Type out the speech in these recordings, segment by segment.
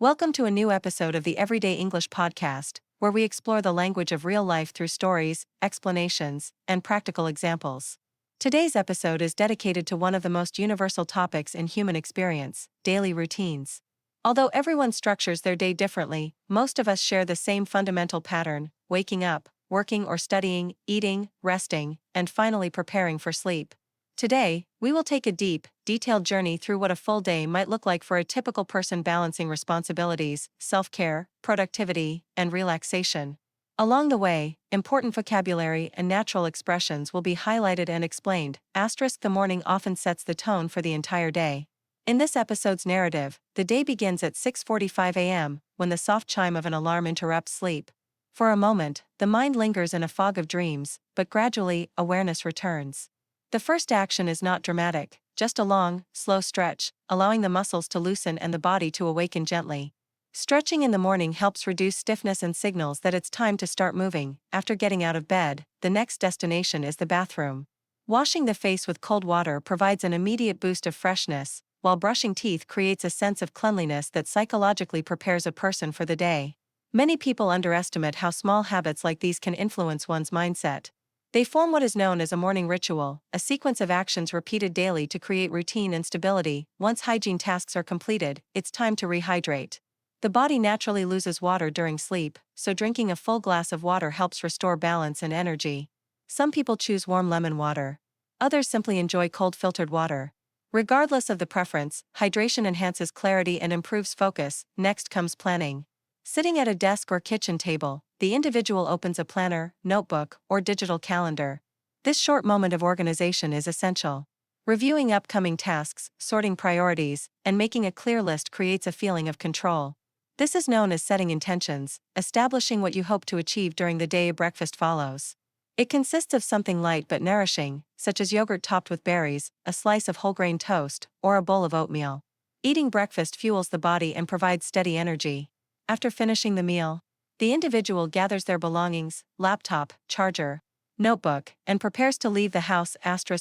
Welcome to a new episode of the Everyday English podcast, where we explore the language of real life through stories, explanations, and practical examples. Today's episode is dedicated to one of the most universal topics in human experience: daily routines. Although everyone structures their day differently, most of us share the same fundamental pattern: waking up, working or studying, eating, resting, and finally preparing for sleep. Today, we will take a deep, detailed journey through what a full day might look like for a typical person balancing responsibilities, self-care, productivity, and relaxation. Along the way, important vocabulary and natural expressions will be highlighted and explained. The morning often sets the tone for the entire day. In this episode's narrative, the day begins at 6:45 a.m., when the soft chime of an alarm interrupts sleep. For a moment, the mind lingers in a fog of dreams, but gradually, awareness returns. The first action is not dramatic, just a long, slow stretch, allowing the muscles to loosen and the body to awaken gently. Stretching in the morning helps reduce stiffness and signals that it's time to start moving. After getting out of bed, the next destination is the bathroom. Washing the face with cold water provides an immediate boost of freshness, while brushing teeth creates a sense of cleanliness that psychologically prepares a person for the day. Many people underestimate how small habits like these can influence one's mindset. They form what is known as a morning ritual, a sequence of actions repeated daily to create routine and stability. Once hygiene tasks are completed, it's time to rehydrate. The body naturally loses water during sleep, so drinking a full glass of water helps restore balance and energy. Some people choose warm lemon water. Others simply enjoy cold filtered water. Regardless of the preference, hydration enhances clarity and improves focus. Next comes planning. Sitting at a desk or kitchen table, the individual opens a planner, notebook, or digital calendar. This short moment of organization is essential. Reviewing upcoming tasks, sorting priorities, and making a clear list creates a feeling of control. This is known as setting intentions, establishing what you hope to achieve during the day. Breakfast follows. It consists of something light but nourishing, such as yogurt topped with berries, a slice of whole grain toast, or a bowl of oatmeal. Eating breakfast fuels the body and provides steady energy. After finishing the meal, the individual gathers their belongings, laptop, charger, notebook, and prepares to leave the house.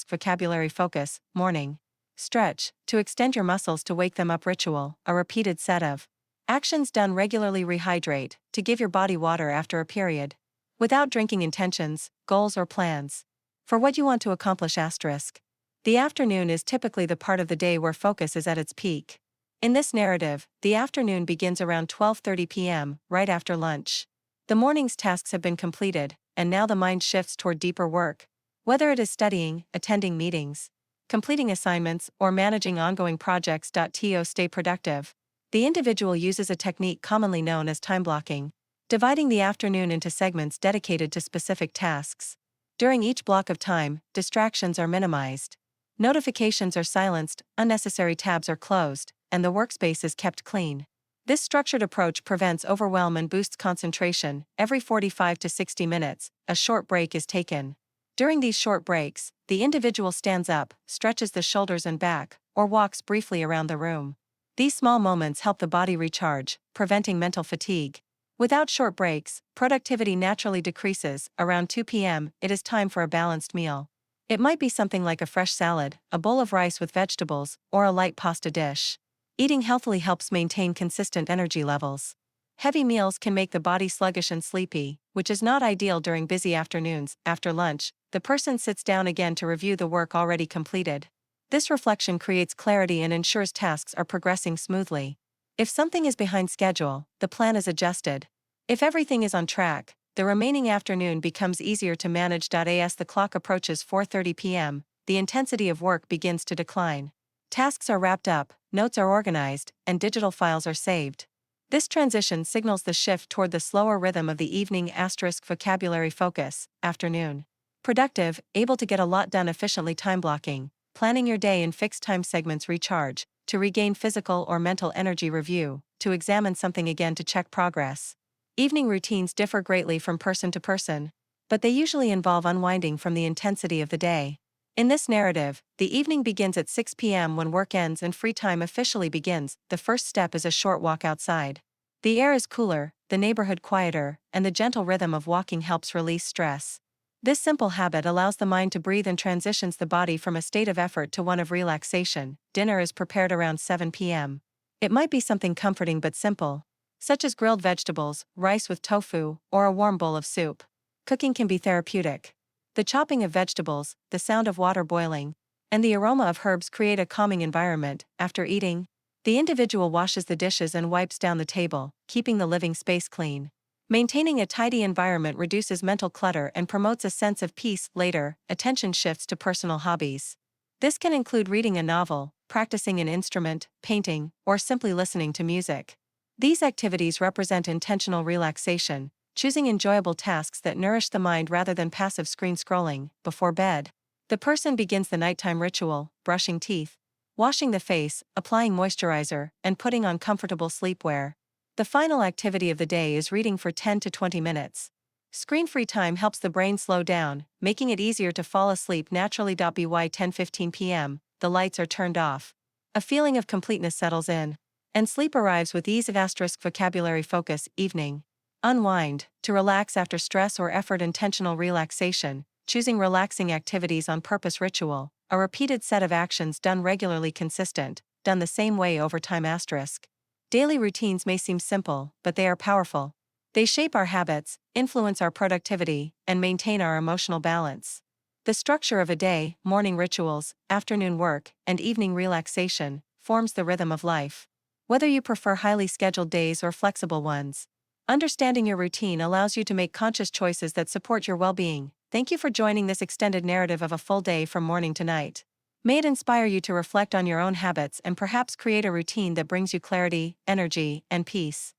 Vocabulary focus, morning. Stretch, to extend your muscles to wake them up. Ritual, a repeated set of actions done regularly. Rehydrate, to give your body water after a period. Without drinking. Intentions, goals or plans for what you want to accomplish. The afternoon is typically the part of the day where focus is at its peak. In this narrative, the afternoon begins around 12:30 p.m., right after lunch. The morning's tasks have been completed, and now the mind shifts toward deeper work. Whether it is studying, attending meetings, completing assignments, or managing ongoing projects. To stay productive, the individual uses a technique commonly known as time blocking, dividing the afternoon into segments dedicated to specific tasks. During each block of time, distractions are minimized. Notifications are silenced, unnecessary tabs are closed, and the workspace is kept clean. This structured approach prevents overwhelm and boosts concentration. Every 45 to 60 minutes, a short break is taken. During these short breaks, the individual stands up, stretches the shoulders and back, or walks briefly around the room. These small moments help the body recharge, preventing mental fatigue. Without short breaks, productivity naturally decreases. Around 2 p.m., it is time for a balanced meal. It might be something like a fresh salad, a bowl of rice with vegetables, or a light pasta dish. Eating healthily helps maintain consistent energy levels. Heavy meals can make the body sluggish and sleepy, which is not ideal during busy afternoons. After lunch, the person sits down again to review the work already completed. This reflection creates clarity and ensures tasks are progressing smoothly. If something is behind schedule, the plan is adjusted. If everything is on track, the remaining afternoon becomes easier to manage. As the clock approaches 4:30 p.m., the intensity of work begins to decline. Tasks are wrapped up, notes are organized, and digital files are saved. This transition signals the shift toward the slower rhythm of the evening. Vocabulary focus, afternoon. Productive, able to get a lot done efficiently. Time blocking, planning your day in fixed time segments. Recharge, to regain physical or mental energy. Review, to examine something again to check progress. Evening routines differ greatly from person to person, but they usually involve unwinding from the intensity of the day. In this narrative, the evening begins at 6 p.m. when work ends and free time officially begins. The first step is a short walk outside. The air is cooler, the neighborhood quieter, and the gentle rhythm of walking helps release stress. This simple habit allows the mind to breathe and transitions the body from a state of effort to one of relaxation. Dinner is prepared around 7 p.m. It might be something comforting but simple, such as grilled vegetables, rice with tofu, or a warm bowl of soup. Cooking can be therapeutic. The chopping of vegetables, the sound of water boiling, and the aroma of herbs create a calming environment. After eating, the individual washes the dishes and wipes down the table, keeping the living space clean. Maintaining a tidy environment reduces mental clutter and promotes a sense of peace. Later, attention shifts to personal hobbies. This can include reading a novel, practicing an instrument, painting, or simply listening to music. These activities represent intentional relaxation, choosing enjoyable tasks that nourish the mind rather than passive screen scrolling. Before bed, the person begins the nighttime ritual, brushing teeth, washing the face, applying moisturizer, and putting on comfortable sleepwear. The final activity of the day is reading for 10 to 20 minutes. Screen-free time helps the brain slow down, making it easier to fall asleep naturally. By 10:15 p.m., the lights are turned off. A feeling of completeness settles in, and sleep arrives with ease. Vocabulary focus. Evening. Unwind. To relax after stress or effort. Intentional relaxation. Choosing relaxing activities on purpose. Ritual. A repeated set of actions done regularly. Consistent. Done the same way over time. Daily routines may seem simple, but they are powerful. They shape our habits, influence our productivity, and maintain our emotional balance. The structure of a day, morning rituals, afternoon work, and evening relaxation, forms the rhythm of life. Whether you prefer highly scheduled days or flexible ones, understanding your routine allows you to make conscious choices that support your well-being. Thank you for joining this extended narrative of a full day from morning to night. May it inspire you to reflect on your own habits and perhaps create a routine that brings you clarity, energy, and peace.